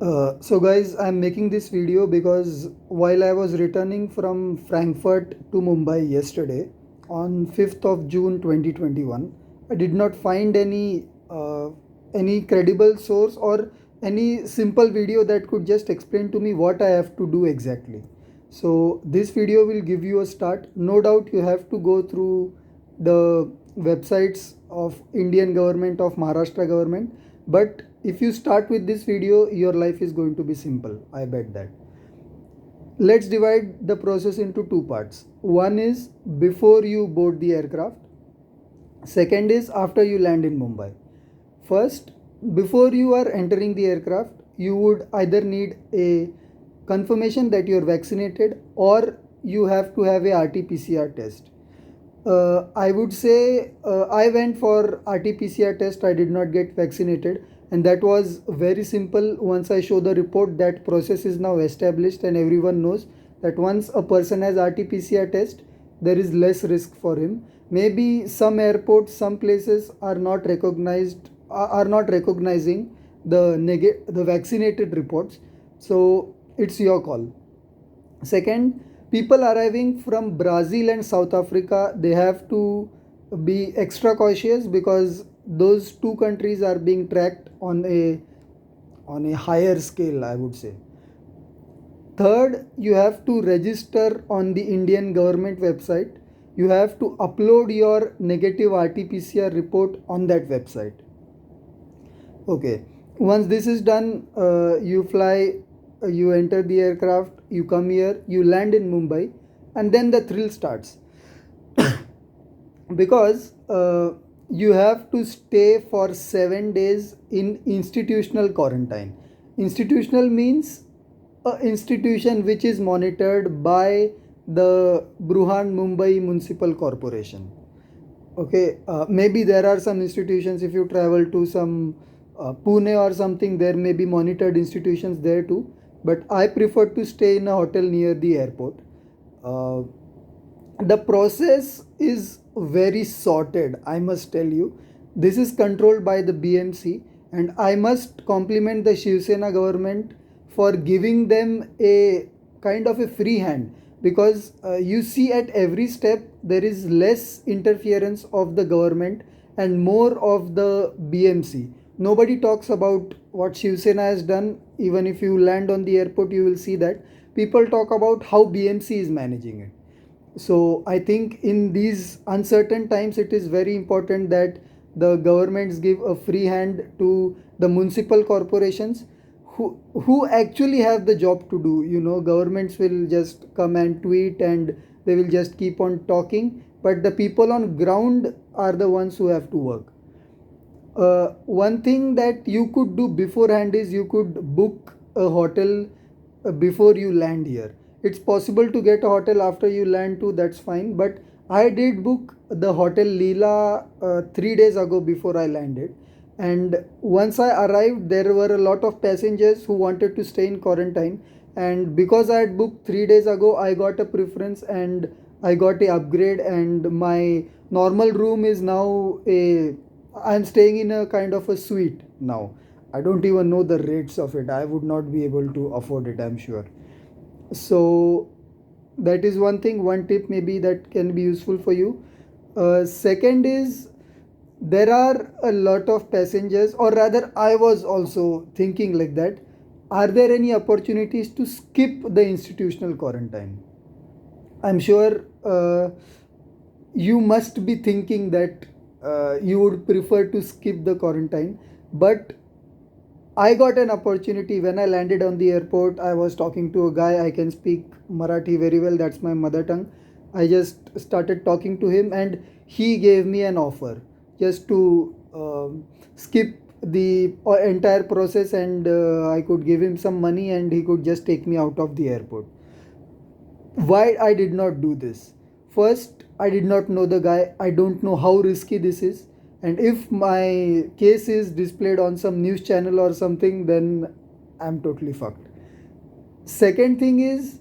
So guys, I'm making this video because while I was returning from Frankfurt to Mumbai yesterday on 5th of June 2021, I did not find any credible source or any simple video that could just explain to me what I have to do exactly. So this video will give you a start. No doubt you have to go through the websites of Indian government, of Maharashtra government, but if you start with this video, your life is going to be simple. I bet that. Let's divide the process into two parts. One is before you board the aircraft. Second is after you land in Mumbai. First, before you are entering the aircraft, you would either need a confirmation that you are vaccinated or you have to have a RT-PCR test. I would say I went for RT-PCR test. I did not get vaccinated, and that was very simple. Once I show the report, that process is now established, and everyone knows that once a person has RT-PCR test, there is less risk for him. Maybe some airports, some places are not recognizing the vaccinated reports. So it's your call. Second, people arriving from Brazil and South Africa, they have to be extra cautious because those two countries are being tracked on a higher scale, I would say. Third, you have to register on the Indian government website. You have to upload your negative RT-PCR report on that website. Okay. Once this is done, you fly, you enter the aircraft, you come here, you land in Mumbai, and then the thrill starts. Because you have to stay for 7 days in institutional quarantine. Institutional means a institution which is monitored by the Bruhan Mumbai Municipal Corporation. Okay, maybe there are some institutions, if you travel to some Pune or something, there may be monitored institutions there too, but I prefer to stay in a hotel near the airport. uh, the process is very sorted, I must tell you. This is controlled by the BMC, and I must compliment the Shiv Sena government for giving them a kind of a free hand, because you see at every step there is less interference of the government and more of the BMC. Nobody talks about what Shiv Sena has done. Even if you land on the airport, you will see that people talk about how BMC is managing it. So I think in these uncertain times, it is very important that the governments give a free hand to the municipal corporations who actually have the job to do. Governments will just come and tweet, and they will just keep on talking, but the people on ground are the ones who have to work. One thing that you could do beforehand is you could book a hotel before you land here. It's possible to get a hotel after you land too, that's fine. But I did book the hotel Leela 3 days ago before I landed. And once I arrived, there were a lot of passengers who wanted to stay in quarantine. And because I had booked 3 days ago, I got a preference and I got a upgrade. And my normal room is now a I'm staying in a kind of a suite now. I don't even know the rates of it. I would not be able to afford it, I'm sure. So that is one thing, one tip maybe that can be useful for you. Second is, there are a lot of passengers, or rather, I was also thinking like that. Are there any opportunities to skip the institutional quarantine? I'm sure you must be thinking that you would prefer to skip the quarantine, but I got an opportunity when I landed on the airport. I was talking to a guy. I can speak Marathi very well, that's my mother tongue. I just started talking to him, and he gave me an offer just to skip the entire process, and I could give him some money and he could just take me out of the airport. Why I did not do this? First, I did not know the guy. I don't know how risky this is. And if my case is displayed on some news channel or something, then I'm totally fucked. Second thing is,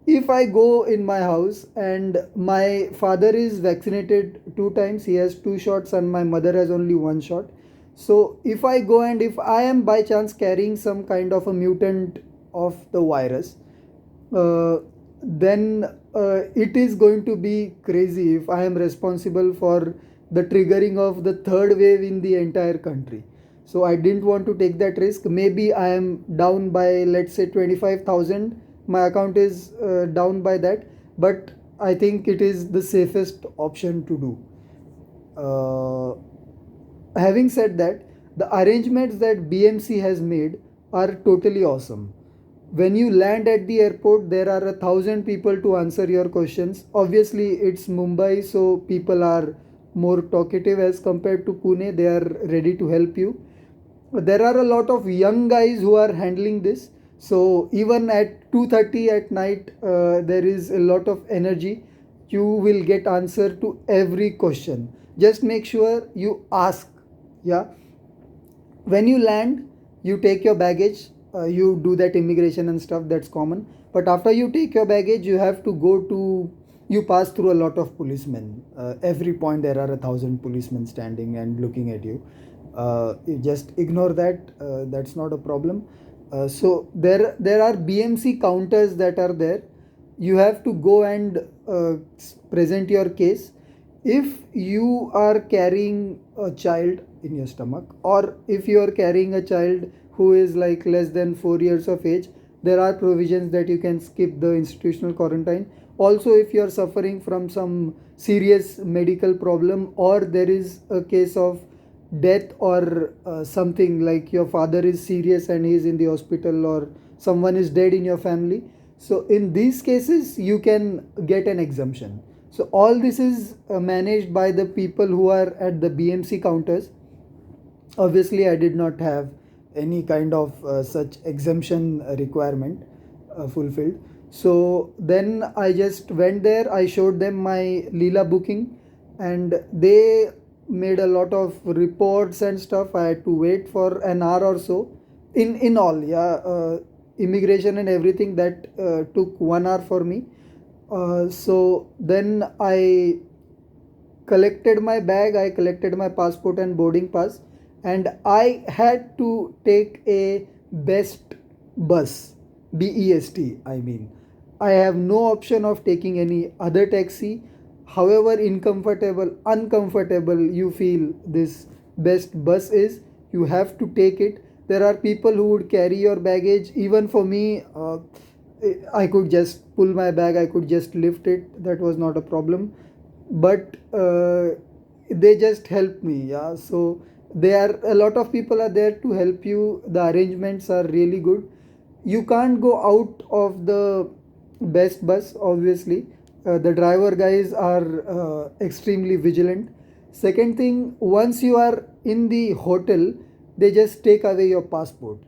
if I go in my house and my father is vaccinated 2 times, he has 2 shots, and my mother has only 1 shot. So if I go and if I am by chance carrying some kind of a mutant of the virus, uh, then it is going to be crazy if I am responsible for the triggering of the third wave in the entire country. So I didn't want to take that risk. Maybe I am down by, let's say, 25,000. My account is down by that, but I think it is the safest option to do. Uh, Having said that, the arrangements that BMC has made are totally awesome. When you land at the airport, there are 1,000 people to answer your questions. Obviously, it's Mumbai, so people are more talkative as compared to Pune. They are ready to help you. There are a lot of young guys who are handling this. So even at 2:30 at night, there is a lot of energy. You will get answer to every question. Just make sure you ask. Yeah, when you land, you take your baggage, you do that immigration and stuff, that's common. But after you take your baggage, you have to go to, you pass through a lot of policemen. Every point there are 1,000 policemen standing and looking at you. You just ignore that, that's not a problem. So there are BMC counters that are there. You have to go and present your case. If you are carrying a child in your stomach, or if you are carrying a child who is like less than 4 years of age, there are provisions that you can skip the institutional quarantine. Also, if you are suffering from some serious medical problem, or there is a case of death, or something like your father is serious and he is in the hospital, or someone is dead in your family, so in these cases you can get an exemption. So all this is managed by the people who are at the BMC counters. Obviously, I did not have any kind of such exemption requirement fulfilled. So then I just went there, I showed them my Leela booking, and they made a lot of reports and stuff. I had to wait for an hour or so. In all, yeah, immigration and everything, that took 1 hour for me. So then I collected my bag, I collected my passport and boarding pass, and I had to take a best bus, BEST, I mean. I have no option of taking any other taxi. However uncomfortable you feel this best bus is, you have to take it. There are people who would carry your baggage. Even for me, I could just pull my bag, I could just lift it, that was not a problem. But they just help me, yeah. So there are a lot of people are there to help you. The arrangements are really good. You can't go out of the best bus, obviously. The driver guys are extremely vigilant. Second thing, once you are in the hotel, they just take away your passport.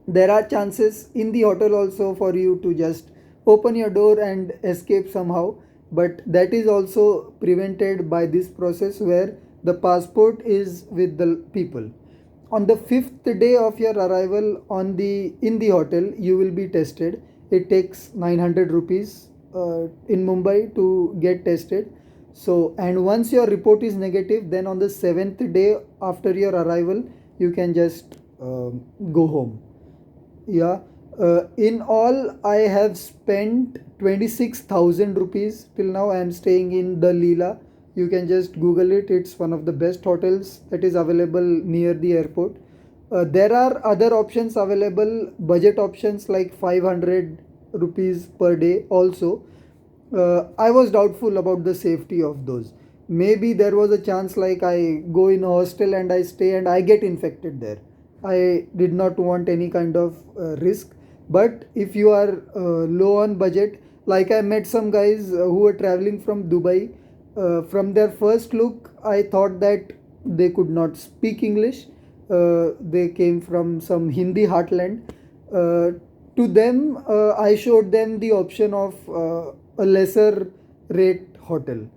There are chances in the hotel also for you to just open your door and escape somehow, but that is also prevented by this process where the passport is with the people. On the fifth day of your arrival on the in the hotel, you will be tested. It takes 900 rupees in Mumbai to get tested. So, and once your report is negative, then on the seventh day after your arrival, you can just go home. Yeah. In all, I have spent 26,000 rupees till now. I am staying in the Leela. You can just Google it. It's one of the best hotels that is available near the airport. There are other options available, budget options like 500 rupees per day also. I was doubtful about the safety of those. Maybe there was a chance like I go in a hostel and I stay and I get infected there. I did not want any kind of risk. But if you are low on budget, like I met some guys who were traveling from Dubai. From their first look, I thought that they could not speak English. They came from some Hindi heartland. To them, I showed them the option of a lesser rate hotel.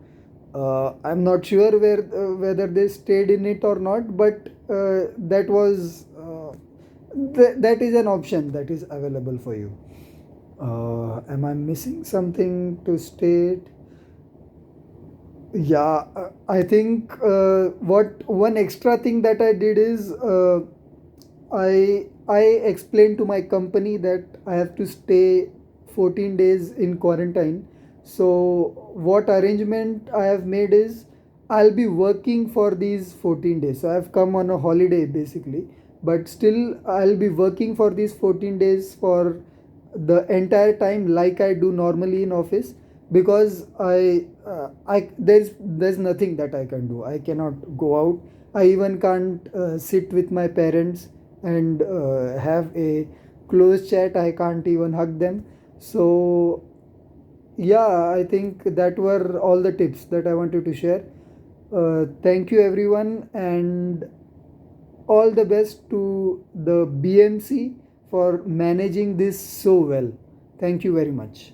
I'm not sure whether they stayed in it or not, but that is an option that is available for you. Am I missing something to state? Yeah, I think what one extra thing that I did is I explained to my company that I have to stay 14 days in quarantine. So what arrangement I have made is I'll be working for these 14 days. So I've come on a holiday basically, but still I'll be working for these 14 days for the entire time like I do normally in office, because I there's nothing that I can do. I cannot go out. I even can't sit with my parents and have a close chat. I can't even hug them. So yeah, I think that were all the tips that I wanted to share. Thank you everyone, and all the best to the BMC for managing this so well. Thank you very much.